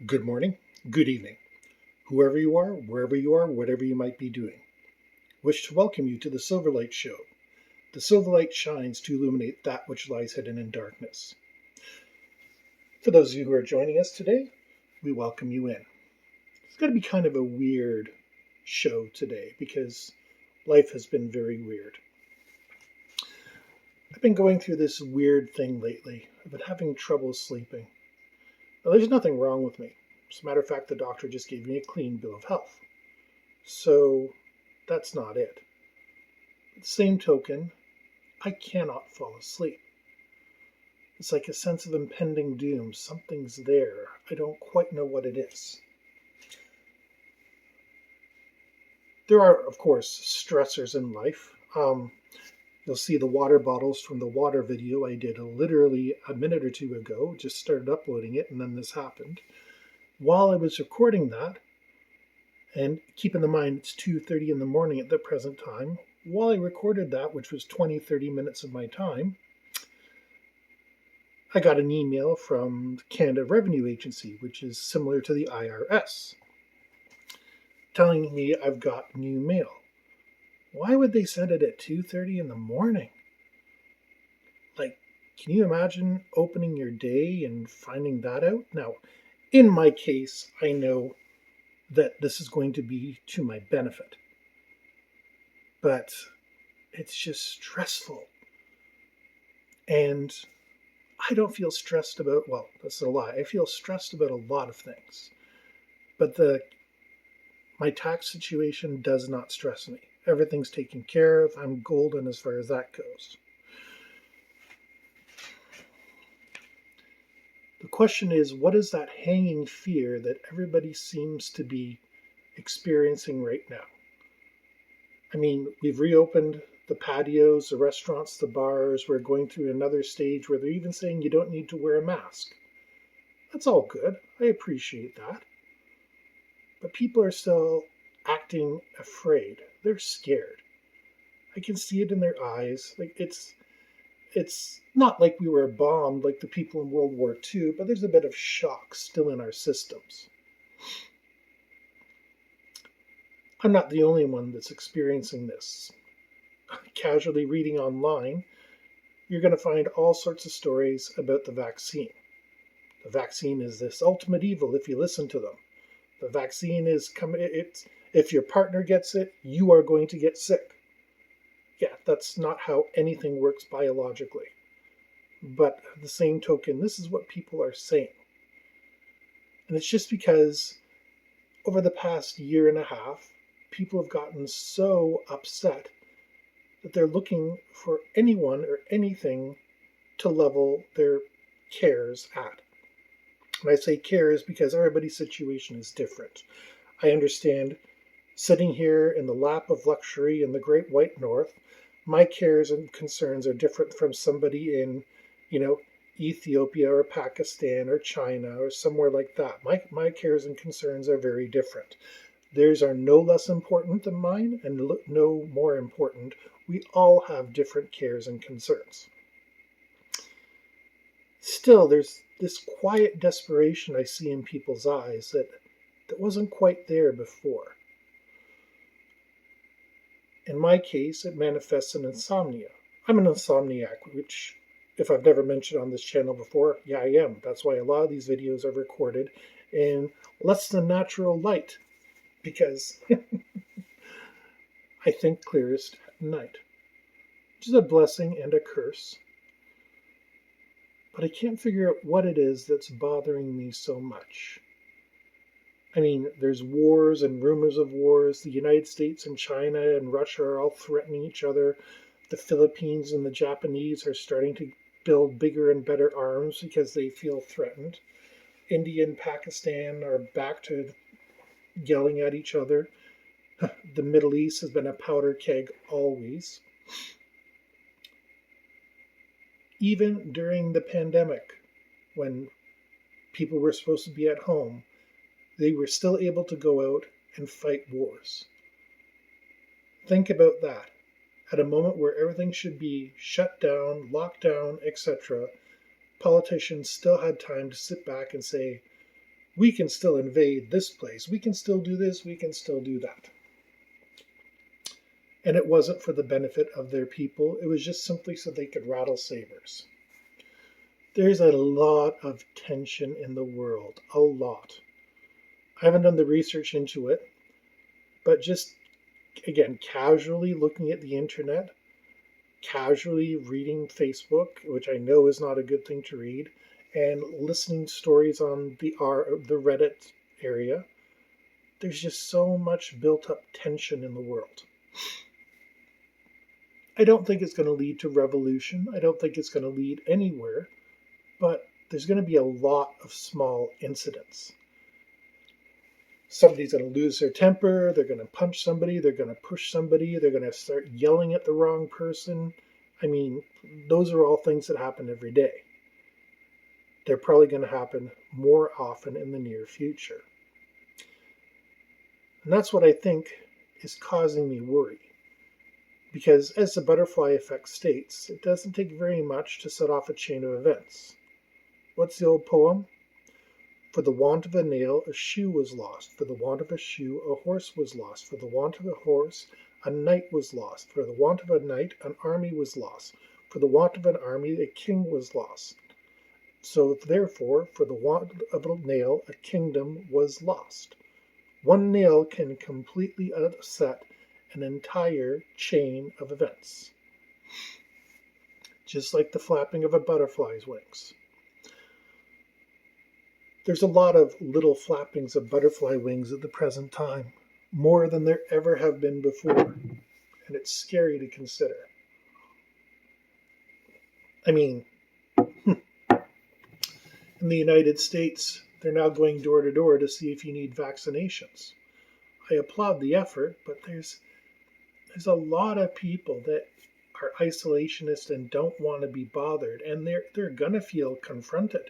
Good morning, good evening, whoever you are, wherever you are, whatever you might be doing. Wish to welcome you to the Silverlight Show. The silverlight shines to illuminate that which lies hidden in darkness. For those of you who are joining us today, we welcome you in. It's going to be kind of a weird show today because life has been very weird. I've been going through this weird thing lately. I've been having trouble sleeping. Now, there's nothing wrong with me. As a matter of fact, the doctor just gave me a clean bill of health. So that's not it. At the same token, I cannot fall asleep. It's like a sense of impending doom. Something's there. I don't quite know what it is. There are, of course, stressors in life. You'll see the water bottles from the water video I did literally a minute or two ago. Just started uploading it, and then this happened. While I was recording that, and keep in mind it's 2:30 in the morning at the present time, while I recorded that, which was 20-30 minutes of my time, I got an email from the Canada Revenue Agency, which is similar to the IRS, telling me I've got new mail. Why would they send it at 2:30 in the morning? Like, can you imagine opening your day and finding that out? Now, in my case, I know that this is going to be to my benefit. But it's just stressful. And I don't feel stressed about, well, that's a lie. I feel stressed about a lot of things. But my tax situation does not stress me. Everything's taken care of. I'm golden as far as that goes. The question is, what is that hanging fear that everybody seems to be experiencing right now? I mean, we've reopened the patios, the restaurants, the bars. We're going through another stage where they're even saying you don't need to wear a mask. That's all good. I appreciate that. But people are still acting afraid. They're scared. I can see it in their eyes. Like it's not like we were bombed like the people in World War II, but there's a bit of shock still in our systems. I'm not the only one that's experiencing this. Casually reading online, you're going to find all sorts of stories about the vaccine. The vaccine is this ultimate evil if you listen to them. The vaccine is coming. If your partner gets it, you are going to get sick. Yeah, that's not how anything works biologically. But at the same token, this is what people are saying. And it's just because over the past year and a half, people have gotten so upset that they're looking for anyone or anything to level their cares at. And I say cares because everybody's situation is different. I understand sitting here in the lap of luxury in the great white north, my cares and concerns are different from somebody in, Ethiopia or Pakistan or China or somewhere like that. My cares and concerns are very different. Theirs are no less important than mine and no more important. We all have different cares and concerns. Still, there's this quiet desperation I see in people's eyes that wasn't quite there before. In my case, it manifests in insomnia. I'm an insomniac, which, if I've never mentioned on this channel before, yeah, I am. That's why a lot of these videos are recorded in less than natural light, because I think clearest at night, which is a blessing and a curse. But I can't figure out what it is that's bothering me so much. I mean, there's wars and rumors of wars. The United States and China and Russia are all threatening each other. The Philippines and the Japanese are starting to build bigger and better arms because they feel threatened. India and Pakistan are back to yelling at each other. The Middle East has been a powder keg always. Even during the pandemic, when people were supposed to be at home, they were still able to go out and fight wars. Think about that. At a moment where everything should be shut down, locked down, etc., politicians still had time to sit back and say, we can still invade this place. We can still do this. We can still do that. And it wasn't for the benefit of their people. It was just simply so they could rattle sabers. There's a lot of tension in the world. A lot. I haven't done the research into it, but just, again, casually looking at the internet, casually reading Facebook, which I know is not a good thing to read, and listening to stories on the Reddit area, there's just so much built up tension in the world. I don't think it's going to lead to revolution. I don't think it's going to lead anywhere, but there's going to be a lot of small incidents. Somebody's going to lose their temper, they're going to punch somebody, they're going to push somebody, they're going to start yelling at the wrong person. I mean, those are all things that happen every day. They're probably going to happen more often in the near future. And that's what I think is causing me worry. Because as the butterfly effect states, it doesn't take very much to set off a chain of events. What's the old poem? For the want of a nail, a shoe was lost. For the want of a shoe, a horse was lost. For the want of a horse, a knight was lost. For the want of a knight, an army was lost. For the want of an army, a king was lost. So therefore, for the want of a nail, a kingdom was lost. One nail can completely upset an entire chain of events. Just like the flapping of a butterfly's wings. There's a lot of little flappings of butterfly wings at the present time, more than there ever have been before, and it's scary to consider. I mean, in the United States, they're now going door to door to see if you need vaccinations. I applaud the effort, but there's a lot of people that are isolationist and don't want to be bothered, and they're gonna feel confronted.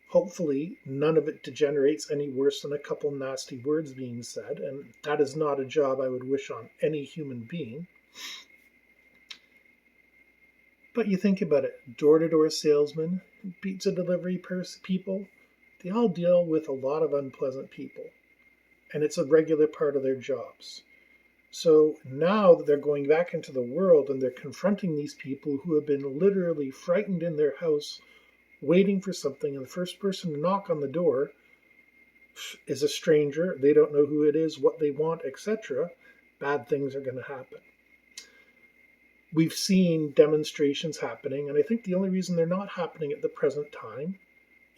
Hopefully, none of it degenerates any worse than a couple nasty words being said, and that is not a job I would wish on any human being. But you think about it, door-to-door salesmen, pizza delivery people, they all deal with a lot of unpleasant people, and it's a regular part of their jobs. So now that they're going back into the world and they're confronting these people who have been literally frightened in their house, waiting for something, and the first person to knock on the door is a stranger, they don't know who it is, what they want, etc., bad things are going to happen. We've seen demonstrations happening, and I think the only reason they're not happening at the present time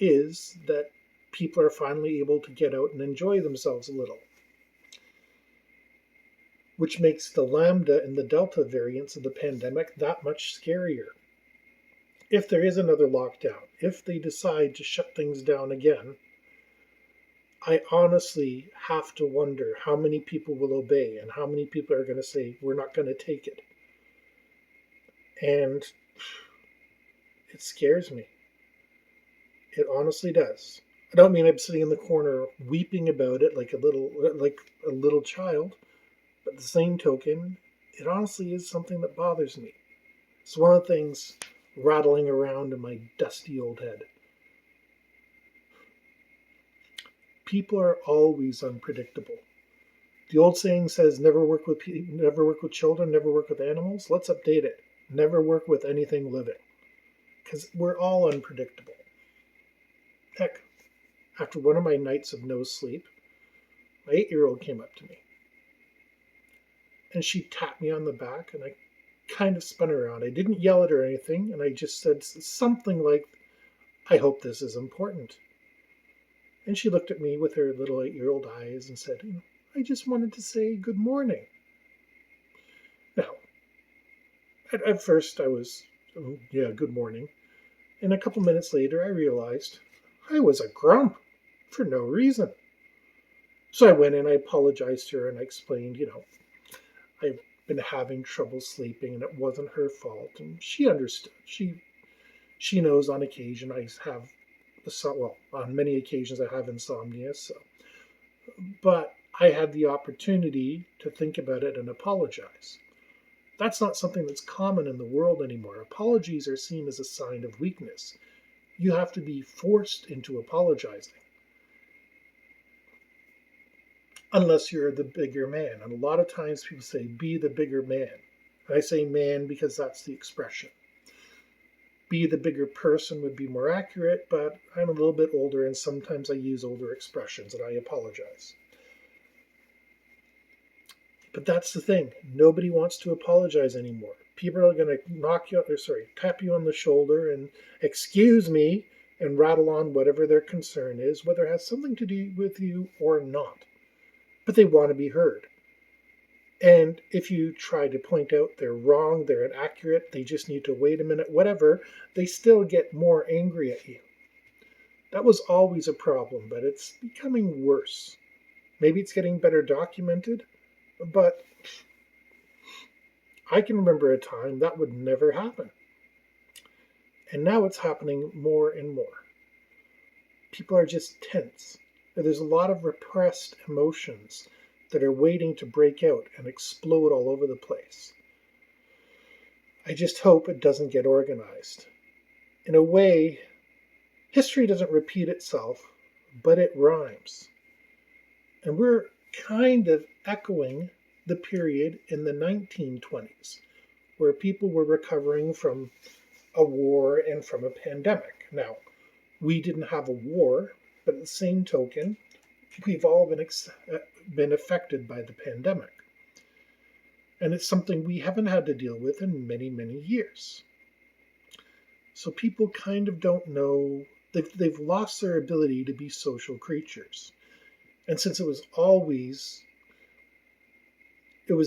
is that people are finally able to get out and enjoy themselves a little. Which makes the Lambda and the Delta variants of the pandemic that much scarier. If there is another lockdown, if they decide to shut things down again, I honestly have to wonder how many people will obey and how many people are going to say, we're not going to take it. And it scares me. It honestly does. I don't mean I'm sitting in the corner weeping about it like a little child, but at the same token, it honestly is something that bothers me. It's one of the things rattling around in my dusty old head. People are always unpredictable. The old saying says, never work with children, never work with animals. Let's update it. Never work with anything living. Because we're all unpredictable. Heck, after one of my nights of no sleep, my 8-year-old came up to me. And she tapped me on the back, and I kind of spun around. I didn't yell at her or anything, and I just said something like, I hope this is important. And she looked at me with her little 8-year-old eyes and said, I just wanted to say good morning. Now, at first I was, yeah, good morning. And a couple minutes later I realized I was a grump for no reason. So I went in, I apologized to her, and I explained, I've been having trouble sleeping and it wasn't her fault. And she understood. She knows on occasion I have, on many occasions I have insomnia. So, but I had the opportunity to think about it and apologize. That's not something that's common in the world anymore. Apologies are seen as a sign of weakness. You have to be forced into apologizing. Unless you're the bigger man. And a lot of times people say, be the bigger man. And I say man because that's the expression. Be the bigger person would be more accurate, but I'm a little bit older and sometimes I use older expressions and I apologize. But that's the thing. Nobody wants to apologize anymore. People are going to tap you on the shoulder and excuse me and rattle on whatever their concern is, whether it has something to do with you or not. But they want to be heard. And if you try to point out they're wrong, they're inaccurate, they just need to wait a minute, whatever, they still get more angry at you. That was always a problem, but it's becoming worse. Maybe it's getting better documented, but I can remember a time that would never happen. And now it's happening more and more. People are just tense. There's a lot of repressed emotions that are waiting to break out and explode all over the place. I just hope it doesn't get organized. In a way, history doesn't repeat itself, but it rhymes. And we're kind of echoing the period in the 1920s, where people were recovering from a war and from a pandemic. Now, we didn't have a war, but at the same token, we've all been affected by the pandemic. And it's something we haven't had to deal with in many, many years. So people kind of don't know, they've lost their ability to be social creatures. And since it was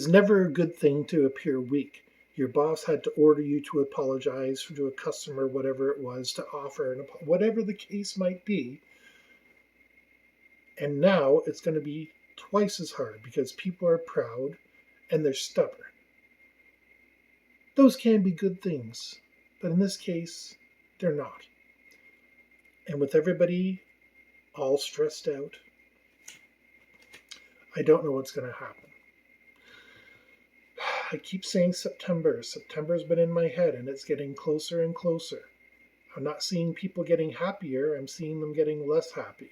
never a good thing to appear weak. Your boss had to order you to apologize to a customer, whatever it was, to offer, whatever the case might be. And now it's going to be twice as hard because people are proud and they're stubborn. Those can be good things, but in this case, they're not. And with everybody all stressed out, I don't know what's going to happen. I keep saying September. September's been in my head and it's getting closer and closer. I'm not seeing people getting happier, I'm seeing them getting less happy.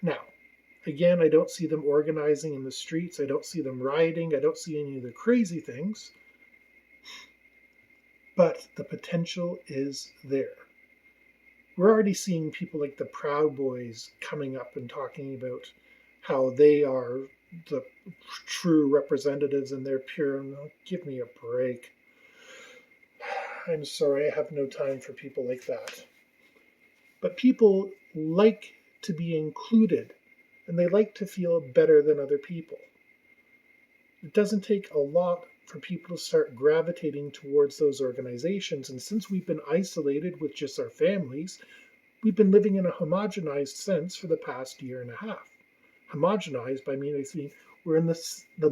Now, again, I don't see them organizing in the streets. I don't see them rioting. I don't see any of the crazy things. But the potential is there. We're already seeing people like the Proud Boys coming up and talking about how they are the true representatives and they're pure. Give me a break. I'm sorry, I have no time for people like that. But people like to be included, and they like to feel better than other people. It doesn't take a lot for people to start gravitating towards those organizations, and since we've been isolated with just our families, we've been living in a homogenized sense for the past year and a half. Homogenized by meaning we're in the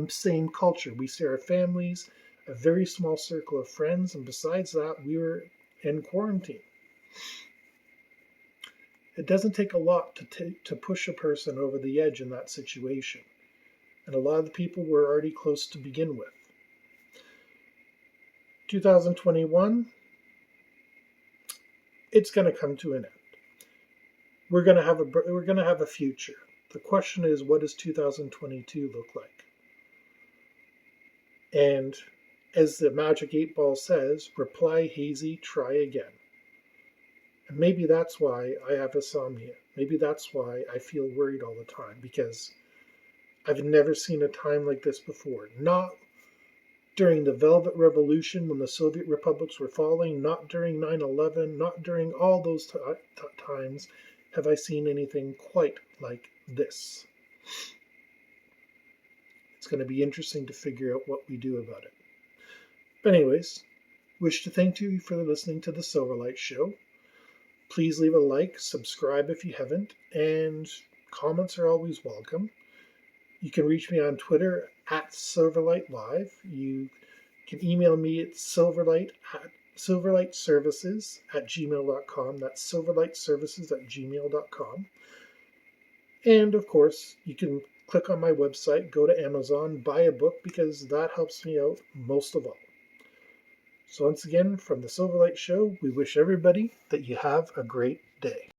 same culture. We see our families, a very small circle of friends, and besides that, we were in quarantine. It doesn't take a lot to push a person over the edge in that situation. And a lot of the people were already close to begin with. 2021, it's going to come to an end. We're going to have a future. The question is, what does 2022 look like? And as the Magic 8 Ball says, reply hazy, try again. And maybe that's why I have insomnia. Maybe that's why I feel worried all the time, because I've never seen a time like this before. Not during the Velvet Revolution when the Soviet republics were falling, not during 9/11, not during all those times have I seen anything quite like this. It's going to be interesting to figure out what we do about it. But anyways, wish to thank you for listening to the Silverlight Show. Please leave a like, subscribe if you haven't, and comments are always welcome. You can reach me on Twitter at SilverlightLive. You can email me at silverlightservices@gmail.com. That's silverlightservices@gmail.com. And of course, you can click on my website, go to Amazon, buy a book, because that helps me out most of all. So once again, from the Silverlight Show, we wish everybody that you have a great day.